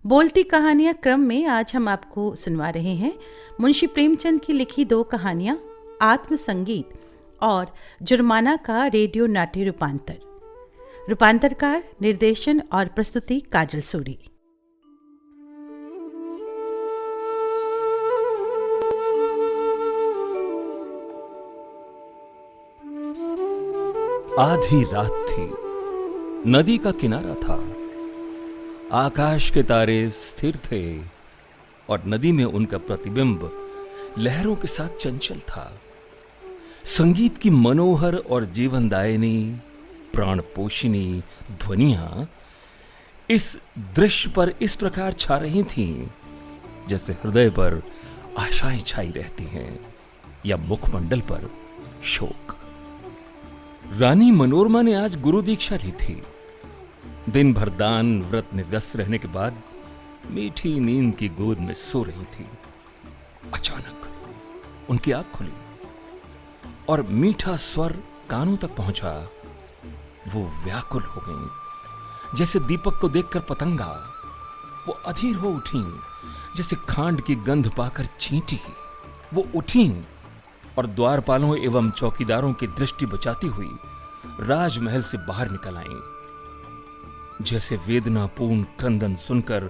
बोलती कहानियाँ क्रम में आज हम आपको सुनवा रहे हैं मुंशी प्रेमचंद की लिखी 2 कहानियाँ, आत्म संगीत और जुर्माना का रेडियो नाट्य रूपांतर। रूपांतरकार, निर्देशन और प्रस्तुति काजल सूरी। आधी रात थी, नदी का किनारा था, आकाश के तारे स्थिर थे और नदी में उनका प्रतिबिंब लहरों के साथ चंचल था। संगीत की मनोहर और जीवनदायिनी प्राणपोषिनी ध्वनियां इस दृश्य पर इस प्रकार छा रही थीं जैसे हृदय पर आशाएं छाई रहती हैं या मुखमंडल पर शोक। रानी मनोरमा ने आज गुरु दीक्षा ली थी। दिन भर दान व्रत में व्यस्त रहने के बाद मीठी नींद की गोद में सो रही थी। अचानक उनकी आंख खुली और मीठा स्वर कानों तक पहुंचा। वो व्याकुल हो गईं, जैसे दीपक को देखकर पतंगा। वो अधीर हो उठी, जैसे खांड की गंध पाकर चींटी। वो उठी और द्वारपालों एवं चौकीदारों की दृष्टि बचाती हुई राजमहल से बाहर निकल आईं। जैसे वेदनापूर्ण क्रंदन सुनकर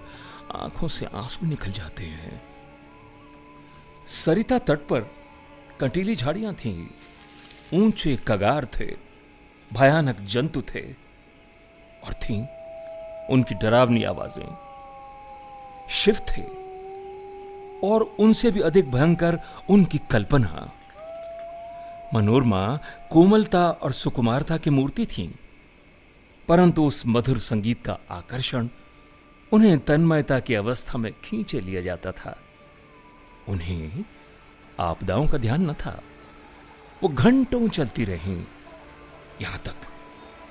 आंखों से आंसू निकल जाते हैं। सरिता तट पर कंटीली झाड़ियां थीं, ऊंचे कगार थे, भयानक जंतु थे और थीं उनकी डरावनी आवाजें। शिव थे और उनसे भी अधिक भयंकर उनकी कल्पना। मनोरमा कोमलता और सुकुमारता की मूर्ति थीं, परंतु उस मधुर संगीत का आकर्षण उन्हें तन्मयता की अवस्था में खींचे लिया जाता था। उन्हें आपदाओं का ध्यान न था। वो घंटों चलती रहीं, यहां तक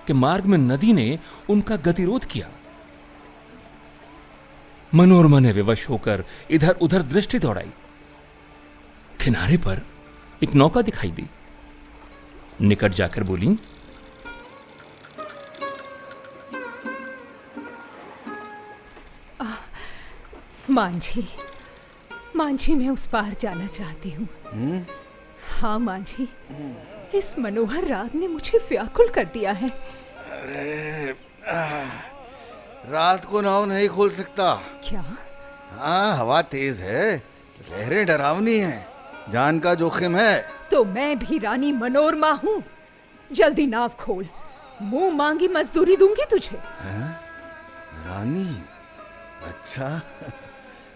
कि मार्ग में नदी ने उनका गतिरोध किया। मनोरमा ने विवश होकर इधर उधर दृष्टि दौड़ाई। किनारे पर एक नौका दिखाई दी। निकट जाकर बोली, मांझी, मांझी, मैं उस पार जाना चाहती हूँ। हाँ मांझी, इस मनोहर राग ने मुझे व्याकुल कर दिया है। अरे रात को नाव नहीं खोल सकता। क्या? हाँ, हवा तेज है, लहरें डरावनी हैं, जान का जोखिम है। तो मैं भी रानी मनोरमा हूँ। जल्दी नाव खोल, मुंह मांगी मजदूरी दूंगी तुझे। रानी? अच्छा,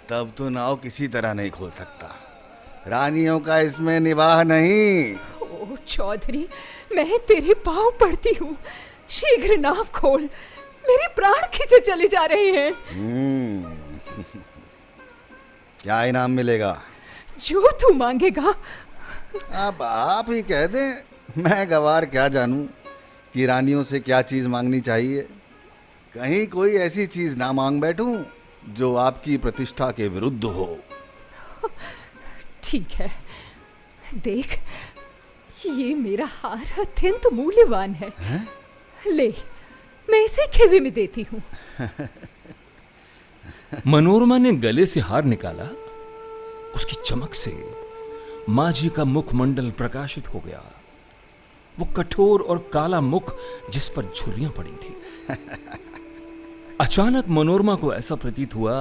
तब तो नाव किसी तरह नहीं खोल सकता। रानियों का इसमें निवाह नहीं। ओ चौधरी, मैं तेरे पांव पड़ती हूँ, शीघ्र नाव खोल, मेरे प्राण खींचे चले जा रहे हैं। क्या इनाम मिलेगा? जो तू मांगेगा। अब आप ही कह दें, मैं गवार क्या जानूं कि रानियों से क्या चीज मांगनी चाहिए। कहीं कोई ऐसी चीज ना मांग बैठूं जो आपकी प्रतिष्ठा के विरुद्ध हो। ठीक है, देख, ये मेरा हार अत्यंत मूल्यवान है। ले, मैं इसे खेवे में देती हूँ। मनोरमा ने गले से हार निकाला। उसकी चमक से माझी का मुखमंडल प्रकाशित हो गया। वो कठोर और काला मुख जिस पर झुर्रियां पड़ी थी। अचानक मनोरमा को ऐसा प्रतीत हुआ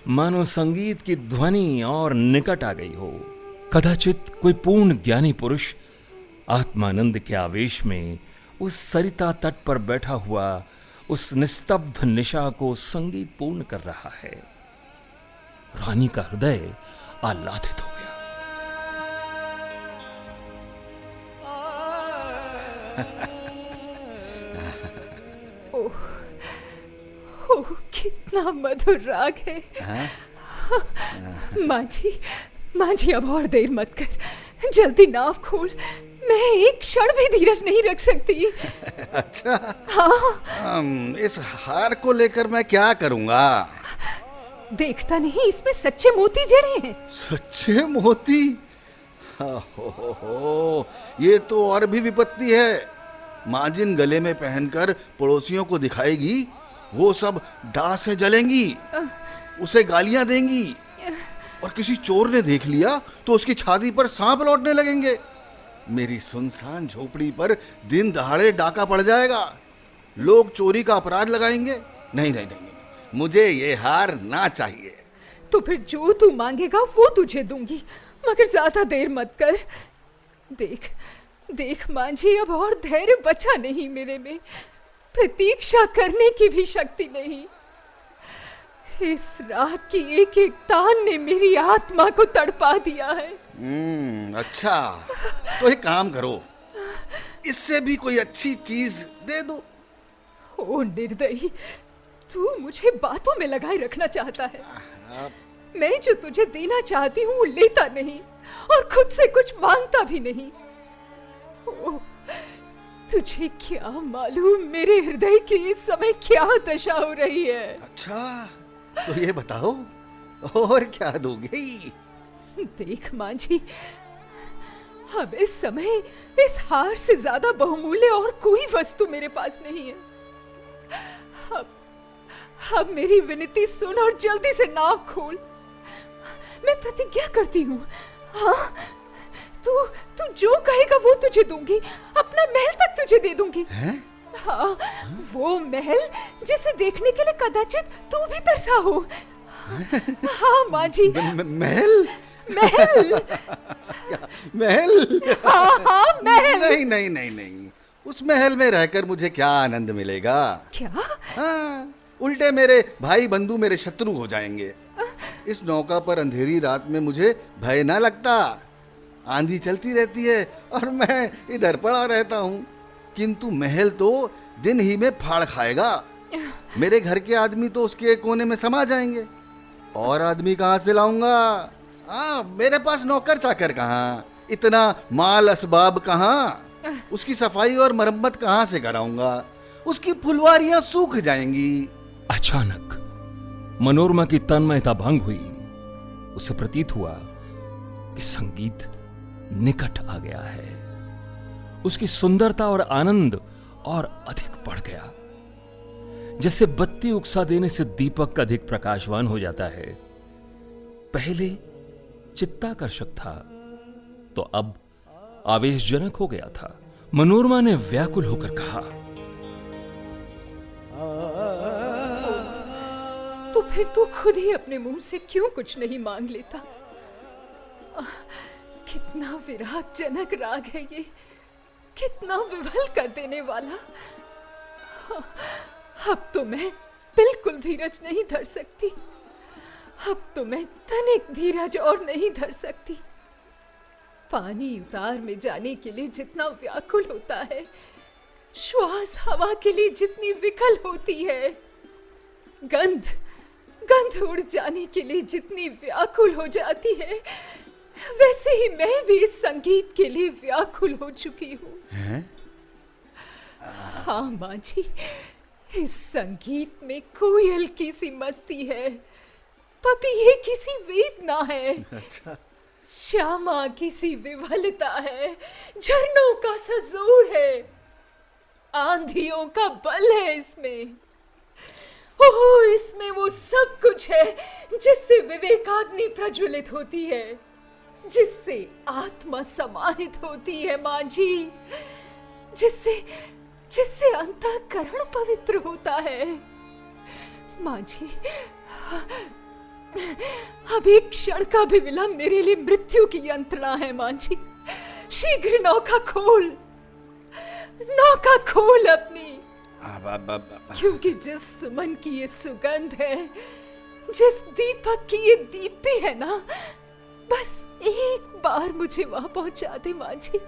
मानो संगीत की ध्वनि और निकट आ गई हो। कदाचित कोई पूर्ण ज्ञानी पुरुष आत्मानंद के आवेश में उस सरिता तट पर बैठा हुआ उस निस्तब्ध निशा को संगीत पूर्ण कर रहा है। रानी का हृदय आह्लादित हो गया। ओह, कितना मधुर राग है। मांझी, मांझी, अब और देर मत कर, जल्दी नाव खोल, मैं एक क्षण भी धीरज नहीं रख सकती। अच्छा, हाँ। इस हार को लेकर मैं क्या करूंगा? देखता नहीं, इसमें सच्चे मोती जड़े हैं। सच्चे मोती? हो, ये तो और भी विपत्ति है। माजिन गले में पहनकर पड़ोसियों को दिखाएगी, वो सब दाह से जलेंगी। उसे गालियां देंगी, और किसी चोर ने देख लिया तो उसकी छाती पर सांप लौटने लगेंगे। मेरी सुनसान झोपड़ी पर दिन दहाड़े डाका पड़ जाएगा, लोग चोरी का अपराध लगाएंगे। नहीं नहीं नहीं, नहीं, मुझे ये हार ना चाहिए। तो फिर जो तू मांगेगा वो तुझे दूंगी, मगर ज्यादा देर मत कर। देख देख मांझी, अब और धैर्य बचा नहीं मेरे में, प्रतीक्षा करने की भी शक्ति नहीं। इस राग की एक एक तान ने मेरी आत्मा को तड़पा दिया है। अच्छा, तो एक काम करो, इससे भी कोई अच्छी चीज दे दो। ओ निर्दयी, तू मुझे बातों में लगाए रखना चाहता है। मैं जो तुझे देना चाहती हूँ वो लेता नहीं, और खुद से कुछ मांगता भी नहीं। ओ, तुझे क्या मालूम मेरे हृदय की इस समय क्या दशा हो रही है। अच्छा, तो ये बताओ और क्या दोगे? देख मांझी, अब इस समय इस हार से ज्यादा बहुमूल्य और कोई वस्तु मेरे पास नहीं है। अब मेरी विनती सुन और जल्दी से नाव खोल। मैं प्रतिज्ञा करती हूँ, हाँ, तू जो कहेगा वो तुझे दूंगी, अपना महल तक तुझे दे दूंगी। हैं? हाँ, वो महल जिसे देखने के लिए कदाचित तू भी तरसा हो। हाँ मांझी, महल? महल। महल? हाँ, महल। नहीं नहीं नहीं नहीं, उस महल में रहकर मुझे क्या आनंद मिलेगा? क्या? हाँ, उल्टे मेरे भाई बंधु मेरे शत्रु हो जाएंगे। इस नौका पर अंधेरी रात में मुझे भय ना लगता, आंधी चलती रहती है और मैं इधर पड़ा रहता हूँ, किंतु महल तो दिन ही में फाड़ खाएगा। मेरे घर के आदमी तो उसके कोने में समा जाएंगे, और आदमी कहाँ से लाऊंगा? मेरे पास नौकर चाकर कहाँ, इतना माल असबाब कहाँ, उसकी सफाई और मरम्मत कहाँ से कराऊंगा? उसकी फुलवारियां सूख जाएंगी। अचानक मनोरमा की तन्मयता भंग हुई। उसे प्रतीत हुआ कि संगीत निकट आ गया है। उसकी सुंदरता और आनंद और अधिक बढ़ गया, जैसे बत्ती उकसा देने से दीपक अधिक प्रकाशवान हो जाता है। पहले चित्ताकर्षक था तो अब आवेशजनक हो गया था। मनोरमा ने व्याकुल होकर कहा, तो फिर तू खुद ही अपने मुंह से क्यों कुछ नहीं मांग लेता? कितना विरागजनक राग है ये, कितना विवल कर देने वाला। अब तो मैं बिल्कुल धीरज नहीं धर सकती, अब तो मैं तनिक धीरज और नहीं धर सकती। पानी उतार में जाने के लिए जितना व्याकुल होता है, श्वास हवा के लिए जितनी विकल होती है, गंध उड़ जाने के लिए जितनी व्याकुल हो जाती है, वैसे ही मैं भी इस संगीत के लिए व्याकुल हो चुकी हूँ। हाँ मांझी, इस संगीत में कोयल की सी मस्ती है, पपीहे की सी वेदना है। अच्छा। श्यामा की सी विवलता है, झरनों का सा जोर है, आंधियों का बल है इसमें। ओह, इसमें वो सब कुछ है जिससे विवेकाग्नि प्रज्वलित होती है, जिससे आत्मा समाहित होती है मांझी, जिससे अंतःकरण पवित्र होता है। मांझी, अब एक क्षण का भी विलंब मेरे लिए मृत्यु की यंत्रणा है मांझी। शीघ्र नौका खोल अपनी, क्योंकि जिस सुमन की ये सुगंध है, जिस दीपक की ये दीप्ति है ना, बस एक बार मुझे वहां पहुंचा दे मांझी,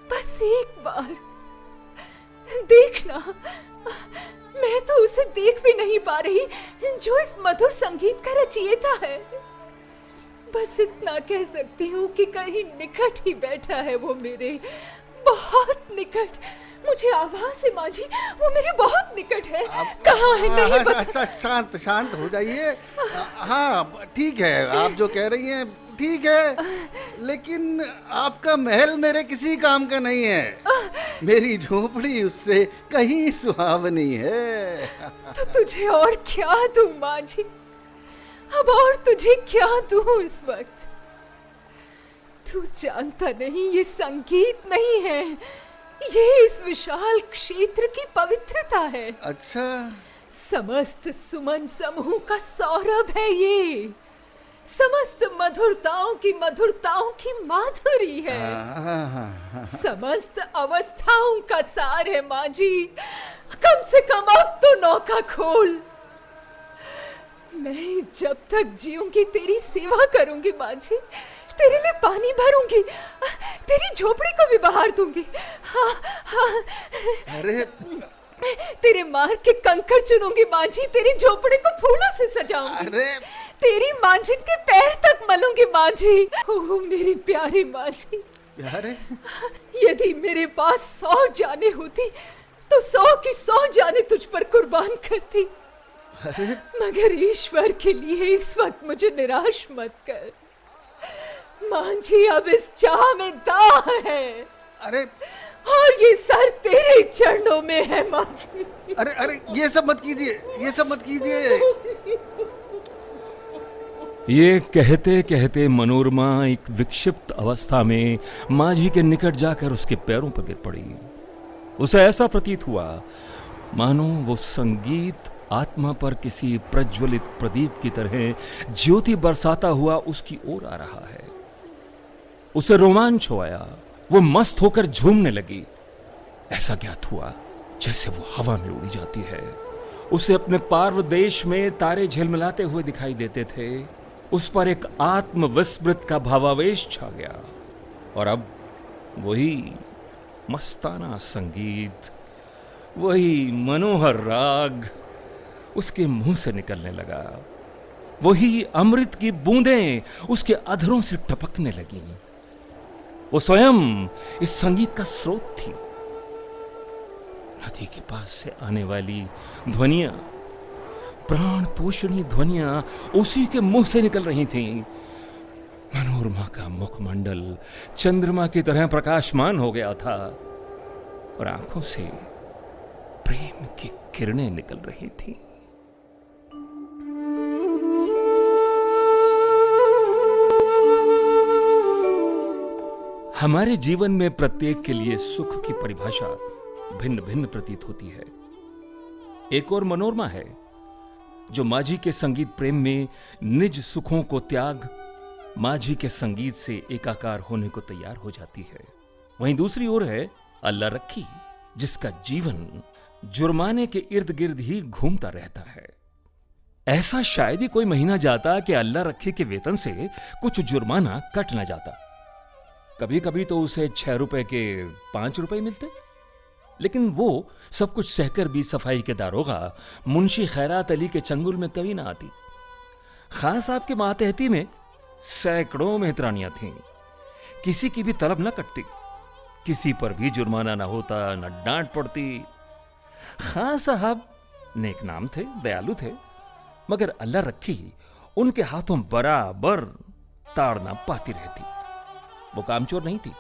बस एक बार। देखना, मैं तो उसे देख भी नहीं पा रही जो इस मधुर संगीत का रचयिता है। बस इतना कह सकती हूँ कि कहीं निकट ही बैठा है वो, मेरे बहुत निकट। मुझे आवाज है मांझी, वो मेरे बहुत निकट है। कहाँ है? नहीं बता। शांत हो जाइए। हाँ ठीक है, आप जो कह रही हैं ठीक है, लेकिन आपका महल मेरे किसी काम का नहीं है। मेरी झोपड़ी उससे कहीं सुहावनी है। तो तुझे और क्या दूं मांझी? अब और तुझे क्या दूं इस वक्त? तू जानता नहीं, ये संगीत नहीं है, ये इस विशाल क्षेत्र की पवित्रता है। अच्छा, समस्त सुमन समूह का सौरभ है ये, समस्त मधुरताओं की माधुरी है, समस्त अवस्थाओं का सार है मांझी। कम से कम अब तो नौका खोल। मैं जब तक जीऊंगी तेरी सेवा करूंगी मांझी, तेरे लिए पानी भरूंगी, तेरी झोपड़ी को भी बहार दूंगी। हाँ, हाँ। अरे तेरे मार के कंकड़ चुनूंगी मांझी, तेरी झोपड़ी को फूलों से सजाऊंगी। अरे तेरी मांझिन के पैर तक मलूंगी मांझी। ओह मेरी प्यारी मांझी, अरे यदि मेरे पास 100 जाने होती तो 100 की 100 जाने तुझ पर कुर्बान करती। मगर ईश्वर के लिए इस वक्त मुझे निराश मत कर मांझी। अब इस चाह में दाह है, अरे और ये सर तेरे चरणों में है मांझी। अरे ये सब मत कीजिए, ये सब मत कीजिए। ये कहते कहते मनोरमा एक विक्षिप्त अवस्था में मांझी के निकट जाकर उसके पैरों पर गिर पड़ी। उसे ऐसा प्रतीत हुआ मानो वो संगीत आत्मा पर किसी प्रज्वलित प्रदीप की तरह ज्योति बरसाता हुआ उसकी ओर आ रहा है। उसे रोमांच हो आया, वो मस्त होकर झूमने लगी। ऐसा ज्ञात हुआ जैसे वो हवा में उड़ी जाती है। उसे अपने पार्व देश में तारे झिलमिलाते हुए दिखाई देते थे। उस पर एक आत्मविस्मृत का भावावेश छा गया, और अब वही मस्ताना संगीत, वही मनोहर राग उसके मुंह से निकलने लगा। वही अमृत की बूंदें उसके अधरों से टपकने लगीं। वो स्वयं इस संगीत का स्रोत थी। नदी के पास से आने वाली ध्वनियां, प्राण पोषणी ध्वनियां उसी के मुंह से निकल रही थीं। मनोरमा का मुखमंडल चंद्रमा की तरह प्रकाशमान हो गया था, और आंखों से प्रेम की किरणें निकल रही थीं। हमारे जीवन में प्रत्येक के लिए सुख की परिभाषा भिन्न भिन्न प्रतीत होती है। एक और मनोरमा है जो मांझी के संगीत प्रेम में निज सुखों को त्याग मांझी के संगीत से एकाकार होने को तैयार हो जाती है। वहीं दूसरी ओर है अल्लाह रखी, जिसका जीवन जुर्माने के इर्द गिर्द ही घूमता रहता है। ऐसा शायद ही कोई महीना जाता कि अल्लाह रखी के वेतन से कुछ जुर्माना कट ना जाता। कभी कभी तो उसे 6 रुपए के 5 रुपए मिलते, लेकिन वो सब कुछ सहकर भी सफाई के दारोगा मुंशी खैरात अली के चंगुल में कभी ना आती। खान साहब के मातहती में सैकड़ों मेहतरानियां थीं। किसी की भी तलब न कटती, किसी पर भी जुर्माना ना होता, न डांट पड़ती। खान साहब नेक नाम थे, दयालु थे, मगर अल्लाह रखी उनके हाथों बराबर ताड़ना पाती रहती। वो कामचोर नहीं थी,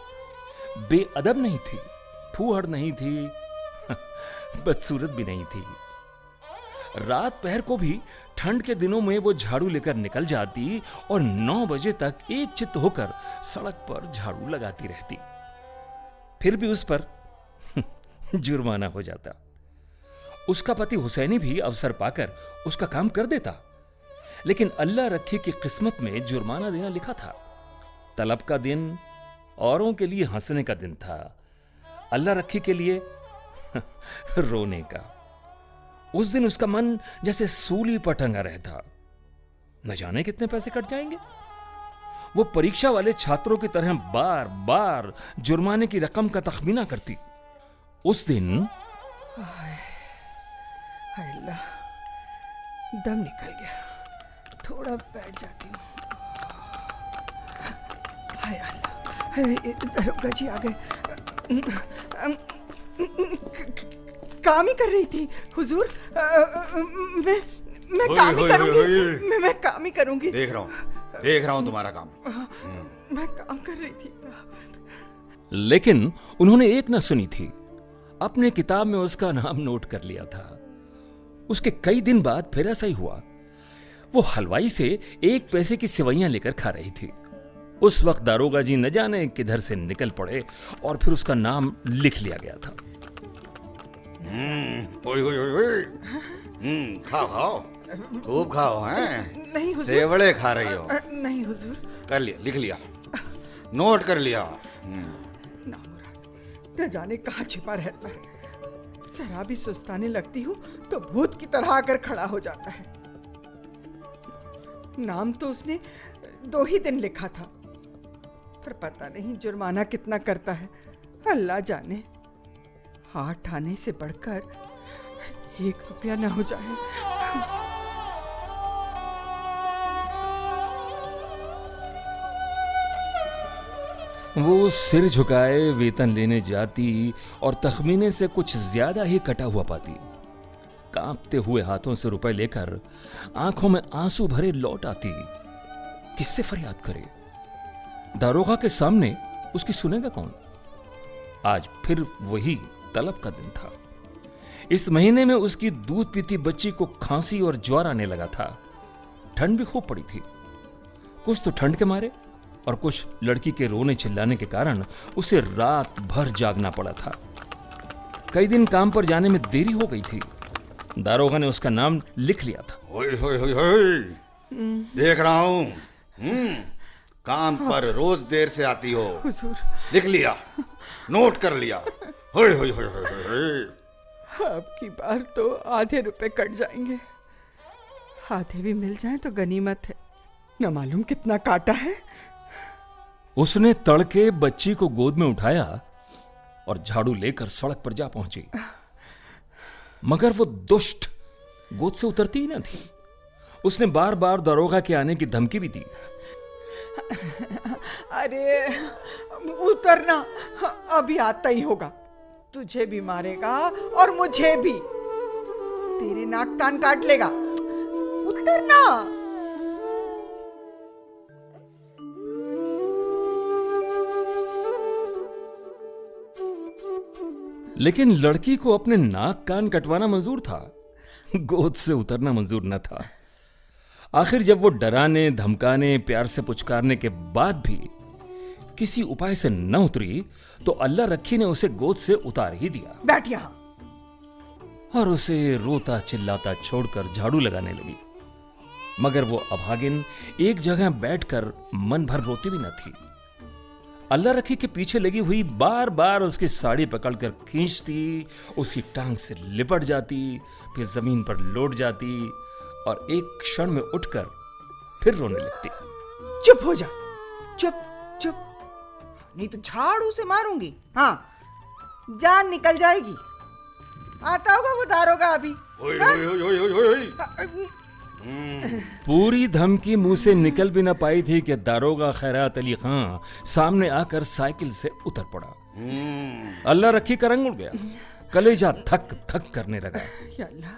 बेअदब नहीं थी, फूहड़ नहीं थी, बदसूरत भी नहीं थी। रात पहर को भी ठंड के दिनों में वो झाड़ू लेकर निकल जाती और 9 बजे तक एक चित्त होकर सड़क पर झाड़ू लगाती रहती। फिर भी उस पर जुर्माना हो जाता। उसका पति हुसैनी भी अवसर पाकर उसका काम कर देता, लेकिन अल्लाह रखी की किस्मत में जुर्माना देना लिखा था। तलब का दिन औरों के लिए हंसने का दिन था, अल्लाह रखी के लिए रोने का। उस दिन उसका मन जैसे सूली पर टंगा रहता। न जाने कितने पैसे कट जाएंगे। वो परीक्षा वाले छात्रों की तरह बार बार जुर्माने की रकम का तखमीना करती। उस दिन हाय अल्लाह, दम निकल गया, थोड़ा बैठ जाती हूँ। हाय अल्लाह, दरोगा जी आ गए। काम ही कर रही थी हुजूर। मैं काम ही करूंगी, मैं काम ही करूंगी। देख रहा हूँ तुम्हारा काम। मैं काम कर रही थी साहब। लेकिन उन्होंने एक न सुनी थी। अपने किताब में उसका नाम नोट कर लिया था। उसके कई दिन बाद फिर ऐसा ही हुआ। वो हलवाई से 1 पैसे की सेवइयां लेकर खा रही थी। उस वक्त दारोगा जी न जाने किधर से निकल पड़े और फिर उसका नाम लिख लिया गया था। ओए ओए ओए ओए। खाओ खाओ, खूब खाओ। हैं नहीं हुजूर। सेवड़े खा रही हो? नहीं हुजूर। कर लिया, लिख लिया, नोट कर लिया। नामुराद न जाने कहाँ छिपा रहता है। जरा भी सुस्ताने लगती हूँ तो भूत की तरह आकर खड़ा हो जाता है। नाम तो उसने 2 ही दिन लिखा था, पर पता नहीं जुर्माना कितना करता है, अल्लाह जाने। 8 आने से बढ़कर 1 रुपया न हो जाए। वो सिर झुकाए वेतन लेने जाती और तखमीने से कुछ ज्यादा ही कटा हुआ पाती। कांपते हुए हाथों से रुपए लेकर आंखों में आंसू भरे लौट आती। किससे फरियाद करे? दारोगा के सामने उसकी सुनेगा कौन? आज फिर वही तलब का दिन था। इस महीने में उसकी दूध पीती बच्ची को खांसी और ज्वर आने लगा था। ठंड भी खूब पड़ी थी। कुछ तो ठंड के मारे और कुछ लड़की के रोने चिल्लाने के कारण उसे रात भर जागना पड़ा था। कई दिन काम पर जाने में देरी हो गई थी। दारोगा ने उसका नाम लिख लिया था। ओए होए होए होए, देख रहा हूँ। काम पर रोज देर से आती हो। हुजूर, लिख लिया, नोट कर लिया। होए होए होए होए होए। अब की बार तो आधे रुपए कट जाएंगे। आधे भी मिल जाए तो गनीमत है, न मालूम कितना काटा है। उसने तड़के बच्ची को गोद में उठाया और झाड़ू लेकर सड़क पर जा पहुंची। मगर वो दुष्ट गोद से उतरती ही न थी। उसने बार बार दरोगा के आने की धमकी भी दी। अरे उतरना, अभी आता ही होगा। तुझे भी मारेगा और मुझे भी। तेरे नाक कान काट लेगा। उतरना। लेकिन लड़की को अपने नाक कान कटवाना मंजूर था, गोद से उतरना मंजूर न था। आखिर जब वो डराने धमकाने प्यार से पुचकारने के बाद भी किसी उपाय से न उतरी तो अल्लाह रखी ने उसे गोद से उतार ही दिया। बैठ यहां। और उसे रोता चिल्लाता छोड़कर झाड़ू लगाने लगी। मगर वो अभागिन एक जगह बैठकर मन भर रोती भी न थी। अल्लाह रखी के पीछे लगी हुई बार बार उसकी साड़ी पकड़कर खींचती, उसकी टांग से लिपट जाती, फिर जमीन पर लौट जाती और एक क्षण में उठकर फिर रोने लगती। चुप हो जा, चुप चुप, नहीं तो झाड़ू से मारूंगी। हाँ, जान निकल जाएगी। आता होगा वो दारोगा अभी। ओए ओए ओए ओए ओए ओए। पूरी धमकी मुंह से निकल भी न पाई थी कि दारोगा खैरात अली खां सामने आकर साइकिल से उतर पड़ा। अल्लाह रखी का रंग उड़ गया। कलेजा धक धक करने लगा। या अल्लाह,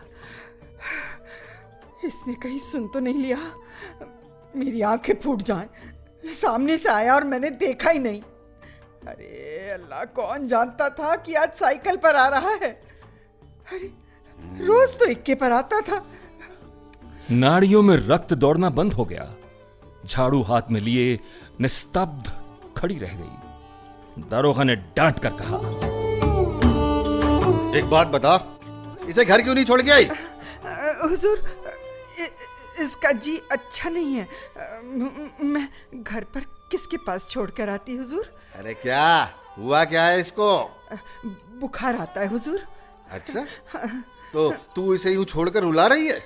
इसने कहीं सुन तो नहीं लिया? मेरी आंखें फूट जाएं। सामने से आया और मैंने देखा ही नहीं। अरे अल्लाह, कौन जानता था कि आज साइकिल पर आ रहा है। अरे रोज तो इक्के पर आता था। नाड़ियों में रक्त दौड़ना बंद हो गया। झाड़ू हाथ में लिए निस्तब्ध खड़ी रह गई। दारोगा ने डांट कर कहा, एक बात बता, इसे घर क्यों नहीं छोड़ के आई? हुजूर, इसका जी अच्छा नहीं है। मैं घर पर किसके पास छोड़कर आती हुजूर? अरे क्या हुआ, क्या है इसको? बुखार आता है हुजूर। अच्छा, तो तू इसे यूं छोड़कर रुला रही है?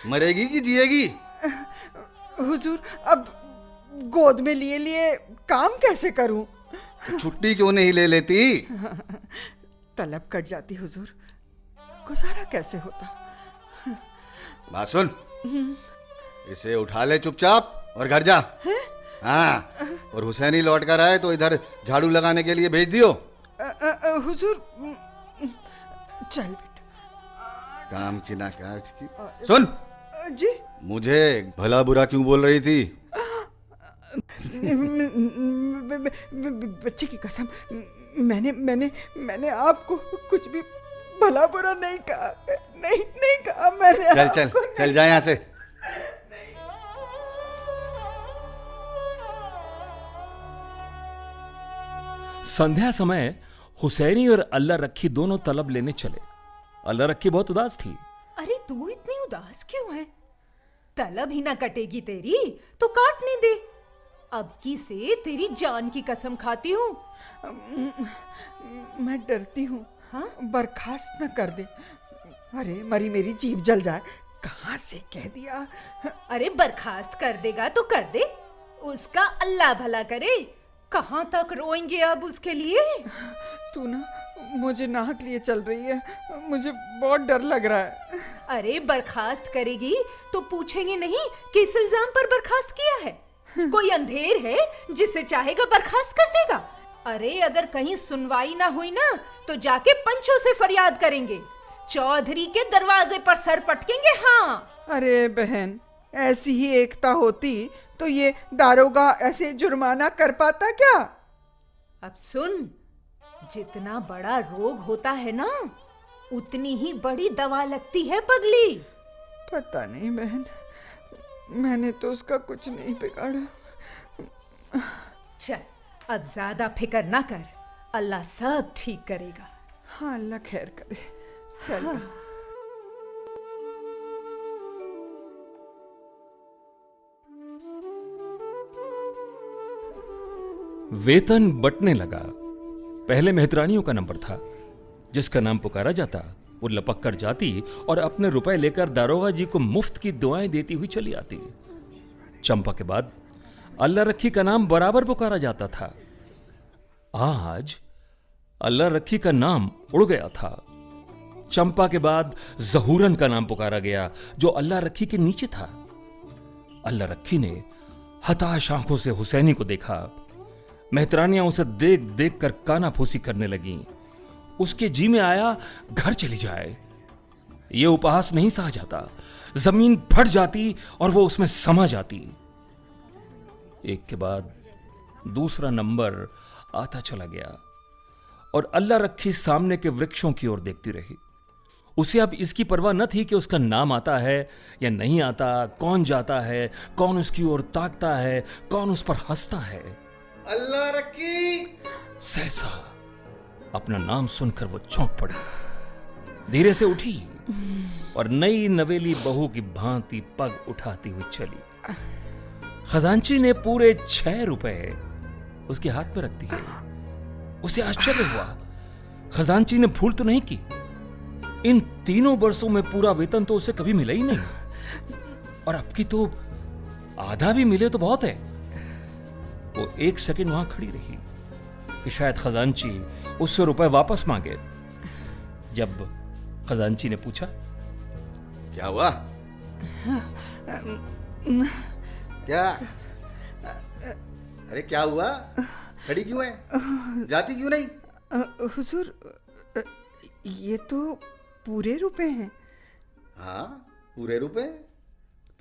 मरेगी कि जिएगी? हुजूर, अब गोद में लिए लिए काम कैसे करूं? छुट्टी क्यों नहीं ले लेती? तलब कट जाती हुजूर, गुजारा कैसे होता? बात सुन, इसे उठा ले चुपचाप और घर जा। हाँ, और हुसैनी लौट कर आए तो इधर झाड़ू लगाने के लिए भेज दियो। हुजूर, चल बेटा। काम की ना काज की। सुन जी, मुझे भला बुरा क्यों बोल रही थी? बच्चे की कसम, मैंने आपको कुछ भी भला बुरा नहीं कहा। नहीं कहा मैंने। चल जा यहाँ से। संध्या समय हुसैनी और अल्लाह रखी दोनों तलब लेने चले। अल्लाह रखी बहुत उदास थी। अरे तू इतनी उदास क्यों है? तलब ही ना कटेगी तेरी तो काटने दे। अब की से तेरी जान की कसम खाती हूँ। मैं डरती हूँ। हाँ? बर्खास्त न कर दे। अरे मरी मेरी जीभ जल जाए। कहाँ से कह दिया? अरे बर्खास्त कर देगा तो कर दे, उसका अल्लाह भला करे। कहाँ तक रोएंगे अब उसके लिए? तू ना मुझे नाहक लिए चल रही है, मुझे बहुत डर लग रहा है। अरे बर्खास्त करेगी तो पूछेंगे नहीं किस इल्जाम पर बर्खास्त किया है? कोई अंधेर है जिसे चाहेगा बर्खास्त कर देगा। अरे अगर कहीं सुनवाई ना हुई ना तो जाके पंचों से फरियाद करेंगे, चौधरी के दरवाजे पर सर पटकेंगे। हाँ अरे बहन, ऐसी ही एकता होती तो ये दारोगा ऐसे जुर्माना कर पाता क्या? अब सुन, जितना बड़ा रोग होता है ना उतनी ही बड़ी दवा लगती है पगली। पता नहीं बहन, मैंने तो उसका कुछ नहीं बिगाड़ा। चल अब ज्यादा फिक्र ना कर, अल्लाह सब ठीक करेगा। हाँ अल्लाह खैर करे। चल हाँ। वेतन बंटने लगा। पहले मेहतरानियों का नंबर था। जिसका नाम पुकारा जाता वो लपक कर जाती और अपने रुपए लेकर दारोगा जी को मुफ्त की दुआएं देती हुई चली आती। चंपा के बाद अल्लाह रखी का नाम बराबर पुकारा जाता था। आज अल्लाह रखी का नाम उड़ गया था। चंपा के बाद जहूरन का नाम पुकारा गया जो अल्लाह रखी के नीचे था। अल्लाह रखी ने हताश आंखों से हुसैनी को देखा। मेहतरानियां उसे देख देख कर कानाफूसी करने लगीं। उसके जी में आया घर चली जाए। यह उपहास नहीं सहा जाता। जमीन फट जाती और वो उसमें समा जाती। एक के बाद दूसरा नंबर आता चला गया और अल्लाह रखी सामने के वृक्षों की ओर देखती रही। उसे अब इसकी परवाह न थी कि उसका नाम आता है या नहीं आता, कौन जाता है, कौन उसकी ओर ताकता है, कौन उस पर हंसता है। अल्लाह रखी। सहसा अपना नाम सुनकर वो चौंक पड़ी, धीरे से उठी और नई नवेली बहू की भांति पग उठाती हुई चली। खजांची ने पूरे 6 रुपए उसके हाथ में रख दिए। उसे आश्चर्य हुआ। खजांची ने भूल तो नहीं की। इन 3 वर्षों में पूरा वेतन तो उसे कभी मिला ही नहीं, और अब की तो आधा भी मिले तो बहुत है। वो 1 सेकंड वहां खड़ी रही कि शायद खजांची उससे रुपए वापस मांगे। जब खजांची ने पूछा, क्या हुआ? क्या? अरे क्या हुआ? खड़ी क्यों है? जाती क्यों नहीं? हुजूर, ये तो पूरे रुपए हैं। हाँ पूरे रुपए?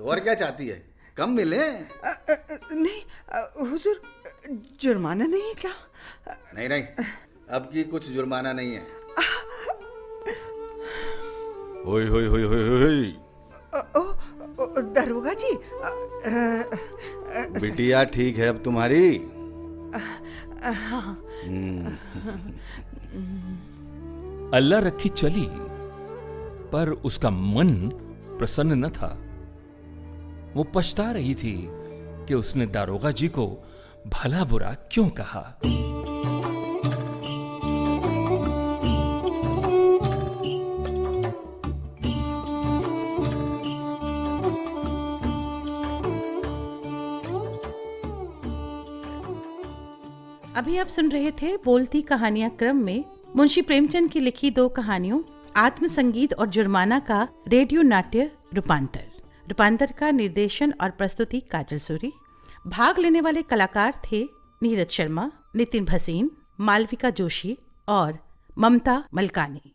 तो और क्या चाहती है? कम मिले? नहीं हुजूर, जुर्माना नहीं है क्या? नहीं नहीं, अब की कुछ जुर्माना नहीं है। होय होय होय होय होय। दरोगा जी, बिटिया ठीक है अब तुम्हारी? अल्लाह रखी चली, पर उसका मन प्रसन्न न था। वो पछता रही थी कि उसने दारोगा जी को भला बुरा क्यों कहा। अभी आप सुन रहे थे बोलती कहानियां क्रम में मुंशी प्रेमचंद की लिखी 2 कहानियों आत्मसंगीत और जुर्माना का रेडियो नाट्य रूपांतर का निर्देशन और प्रस्तुति काजल सूरी। भाग लेने वाले कलाकार थे नीरज शर्मा, नितिन भसीन, मालविका जोशी और ममता मलकानी।